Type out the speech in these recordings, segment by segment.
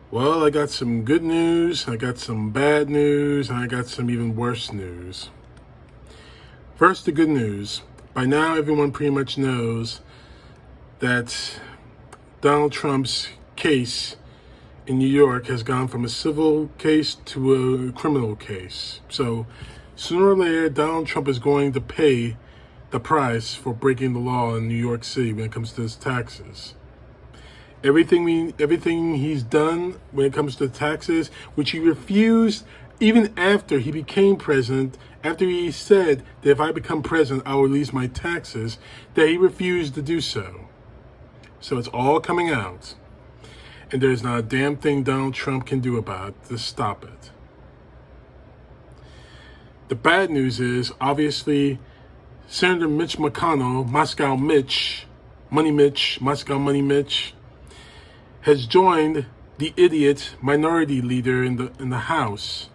Well, I got some good news, I got some bad news, and I got some even worse news. First, the good news. By now, everyone pretty much knows that Donald Trump's case in New York has gone from a civil case to a criminal case. So, sooner or later, Donald Trump is going to pay the price for breaking the law in New York City when it comes to his taxes. Everything he's done when it comes to taxes, which he refused even after he became president, after he said that if I become president, I will release my taxes, that he refused to do so. So it's all coming out. And there's not a damn thing Donald Trump can do about it to stop it. The bad news is, obviously, Senator Mitch McConnell, Moscow Mitch, Moscow Money Mitch, has joined the idiot minority leader in the House,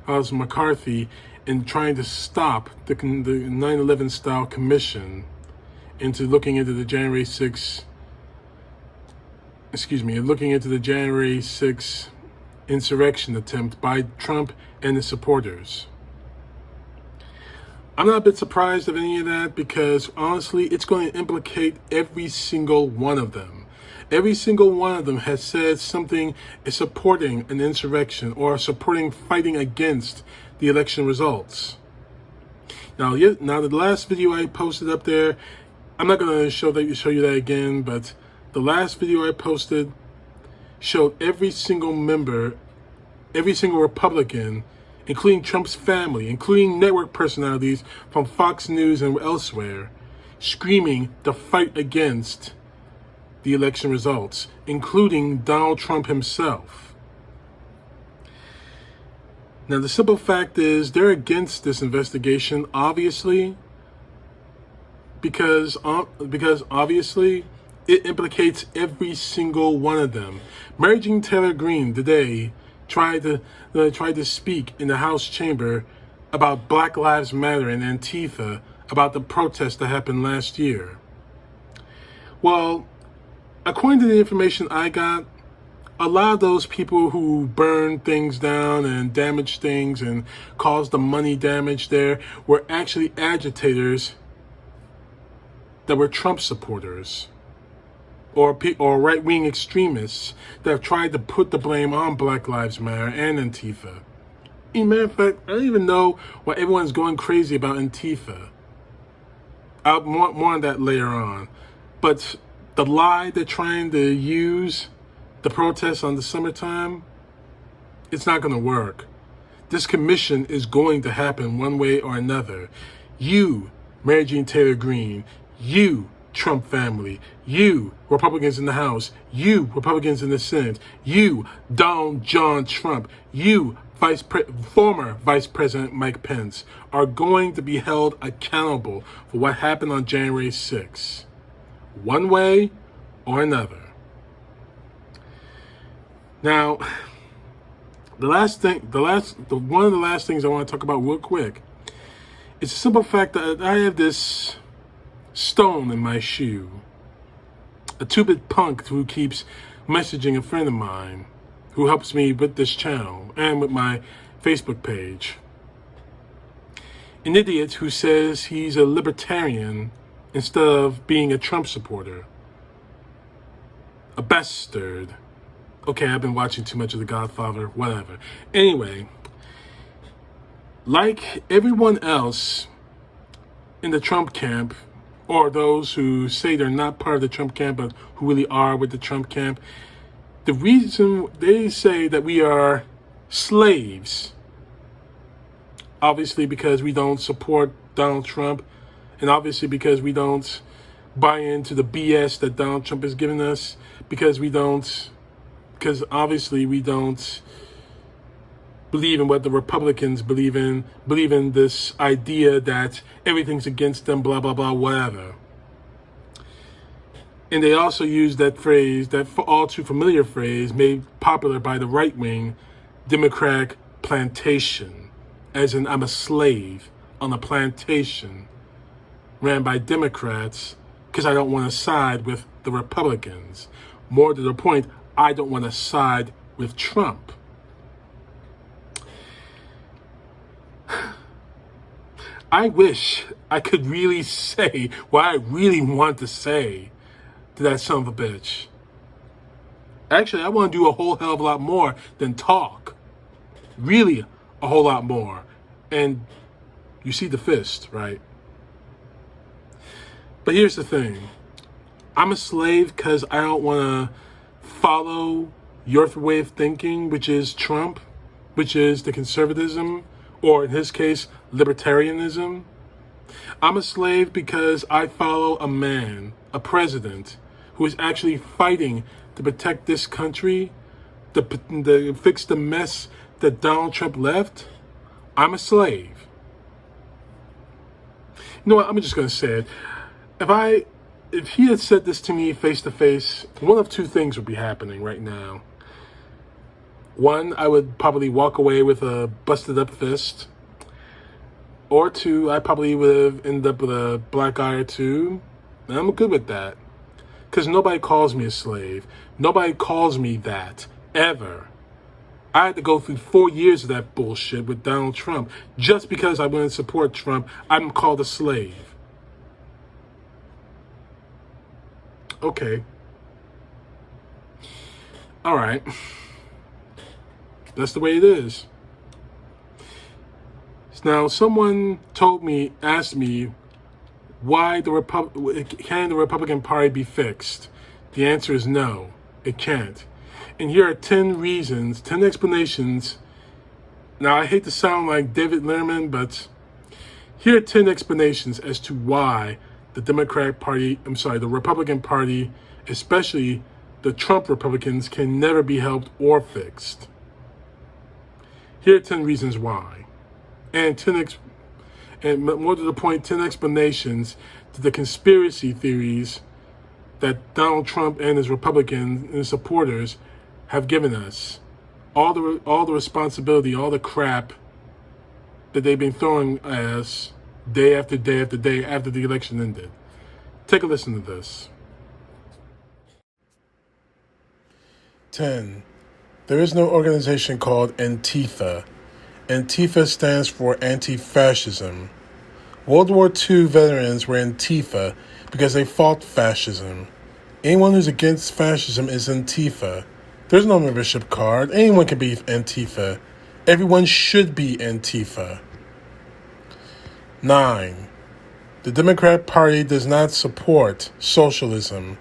House McCarthy, in trying to stop the 9/11 style commission into looking into the January 6th insurrection attempt by Trump and his supporters. I'm not a bit surprised of any of that because honestly, it's going to implicate every single one of them. Every single one of them has said something is supporting an insurrection or supporting fighting against the election results. Now the last video I posted up there, I'm not going to show you that again, but the last video I posted showed every single member, every single Republican, including Trump's family, including network personalities from Fox News and elsewhere, screaming to fight against the election results, including Donald Trump himself. Now, the simple fact is they're against this investigation, obviously, because obviously it implicates every single one of them. Mary Jean Taylor Greene today tried to speak in the House chamber about Black Lives Matter and Antifa, about the protest that happened last year. Well, according to the information I got, a lot of those people who burned things down and damaged things and caused the money damage there were actually agitators that were Trump supporters or right-wing extremists that have tried to put the blame on Black Lives Matter and Antifa. As a matter of fact, I don't even know why everyone's going crazy about Antifa. More on that later on. But the lie they're trying to use, the protests on the summertime, it's not going to work. This commission is going to happen one way or another. You, Mary Jean Taylor Greene, you, Trump family, you, Republicans in the House, you, Republicans in the Senate, you, Donald John Trump, you, former Vice President Mike Pence, are going to be held accountable for what happened on January 6th. One way or another. Now, one of the last things I want to talk about real quick is the simple fact that I have this stone in my shoe. A two-bit punk who keeps messaging a friend of mine who helps me with this channel and with my Facebook page. An idiot who says he's a libertarian instead of being a Trump supporter. A bastard. Okay, I've been watching too much of The Godfather, whatever. Anyway, like everyone else in the Trump camp, or those who say they're not part of the Trump camp, but who really are with the Trump camp, the reason they say that we are slaves, obviously because we don't support Donald Trump, and obviously because we don't buy into the BS that Donald Trump is giving us, because obviously we don't believe in what the Republicans believe in this idea that everything's against them, blah, blah, blah, whatever. And they also use that phrase, that all too familiar phrase made popular by the right-wing Democratic plantation, as in I'm a slave on a plantation ran by Democrats because I don't want to side with the Republicans. More to the point, I don't want to side with Trump. I wish I could really say what I really want to say to that son of a bitch. Actually, I want to do a whole hell of a lot more than talk. Really, a whole lot more. And you see the fist, right? But here's the thing. I'm a slave because I don't want to follow your way of thinking, which is Trump, which is the conservatism, or in his case, libertarianism. I'm a slave because I follow a man, a president, who is actually fighting to protect this country, to fix the mess that Donald Trump left. I'm a slave. You know what? I'm just going to say it. If he had said this to me face to face, one of two things would be happening right now. One, I would probably walk away with a busted up fist. Or two, I probably would have ended up with a black eye or two. And I'm good with that. Because nobody calls me a slave. Nobody calls me that, ever. I had to go through 4 years of that bullshit with Donald Trump. Just because I wouldn't support Trump, I'm called a slave. Okay. All right. That's the way it is. Now, someone asked me, why can the Republican Party be fixed? The answer is no, it can't. And here are 10 reasons, 10 explanations. Now, I hate to sound like David Letterman, but here are 10 explanations as to why the Republican Party, especially the Trump Republicans, can never be helped or fixed. Here are 10 reasons why. And more to the point, 10 explanations to the conspiracy theories that Donald Trump and his Republican and his supporters have given us. All the responsibility, all the crap that they've been throwing at us day after day after day after the election ended. Take a listen to this. 10. There is no organization called Antifa. Antifa stands for anti-fascism. World War II veterans were Antifa because they fought fascism. Anyone who's against fascism is Antifa. There's no membership card. Anyone can be Antifa. Everyone should be Antifa. 9. The Democrat Party does not support socialism.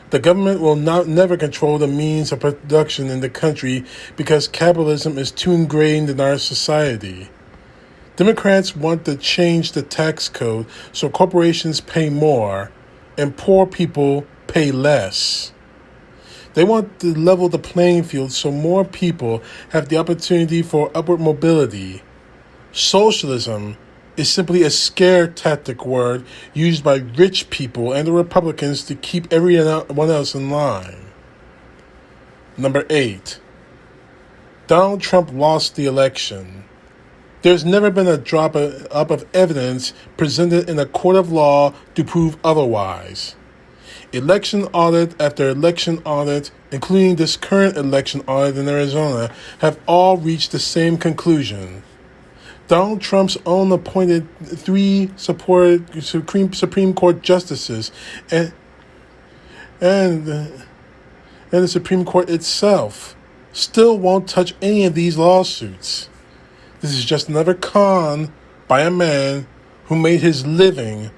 The government will never control the means of production in the country because capitalism is too ingrained in our society. Democrats want to change the tax code so corporations pay more and poor people pay less. They want to level the playing field so more people have the opportunity for upward mobility. Socialism is simply a scare tactic word used by rich people and the Republicans to keep everyone else in line. Number 8. Donald Trump lost the election. There's never been a drop up of evidence presented in a court of law to prove otherwise. Election audit after election audit, including this current election audit in Arizona, have all reached the same conclusion. Donald Trump's own appointed 3 supported Supreme Court justices and the Supreme Court itself still won't touch any of these lawsuits. This is just another con by a man who made his living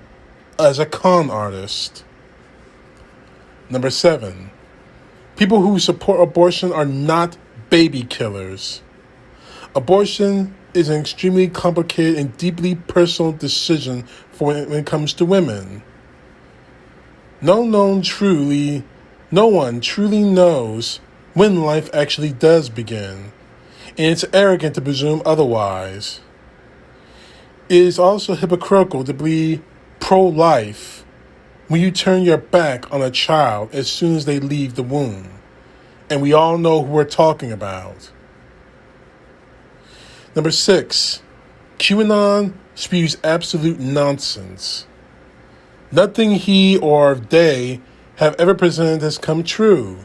as a con artist. Number 7. People who support abortion are not baby killers. Abortion is an extremely complicated and deeply personal decision for when it comes to women. No one truly knows when life actually does begin, and it's arrogant to presume otherwise. It is also hypocritical to be pro-life when you turn your back on a child as soon as they leave the womb. And we all know who we're talking about. Number 6, QAnon spews absolute nonsense. Nothing he or they have ever presented has come true.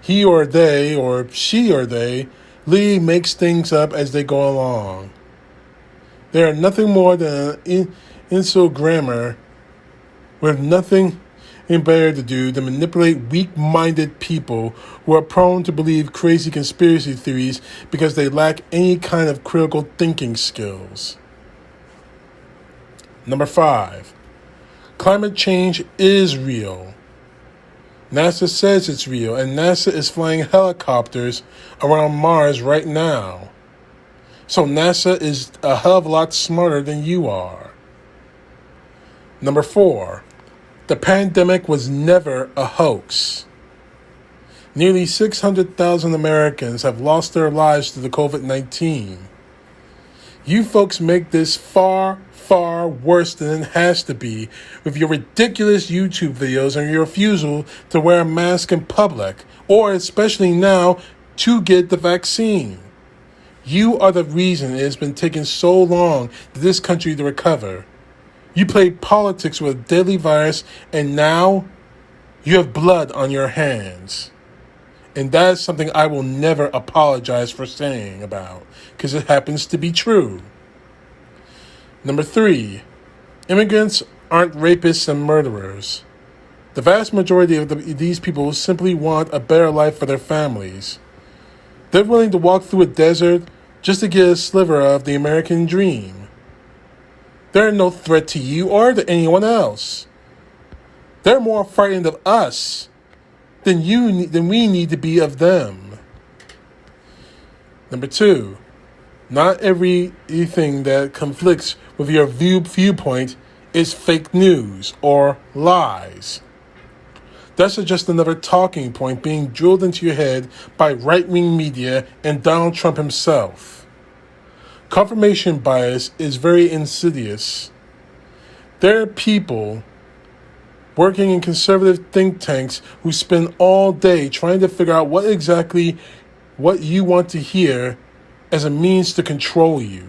He or they, or she or they, Lee makes things up as they go along. They are nothing more than an insogrammer with nothing better to do than manipulate weak-minded people who are prone to believe crazy conspiracy theories because they lack any kind of critical thinking skills. Number 5, climate change is real. NASA says it's real, and NASA is flying helicopters around Mars right now. So NASA is a hell of a lot smarter than you are. Number 4, the pandemic was never a hoax. Nearly 600,000 Americans have lost their lives to the COVID-19. You folks make this far, far worse than it has to be with your ridiculous YouTube videos and your refusal to wear a mask in public, or especially now, to get the vaccine. You are the reason it has been taking so long for this country to recover. You played politics with a deadly virus, and now you have blood on your hands. And that is something I will never apologize for saying about, because it happens to be true. Number 3, immigrants aren't rapists and murderers. The vast majority of these people simply want a better life for their families. They're willing to walk through a desert just to get a sliver of the American dream. They're no threat to you or to anyone else. They're more frightened of us than we need to be of them. Number 2, not everything that conflicts with your viewpoint is fake news or lies. That's just another talking point being drilled into your head by right-wing media and Donald Trump himself. Confirmation bias is very insidious. There are people working in conservative think tanks who spend all day trying to figure out what you want to hear as a means to control you.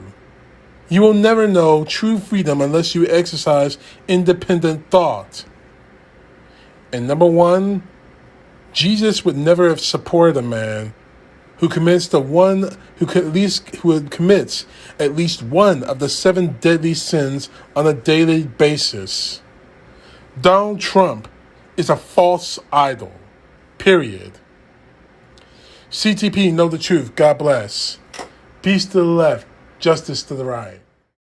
You will never know true freedom unless you exercise independent thought. And number 1, Jesus would never have supported a man who commits at least one of the 7 deadly sins on a daily basis. Donald Trump is a false idol. Period. CTP, know the truth. God bless. Peace to the left, justice to the right.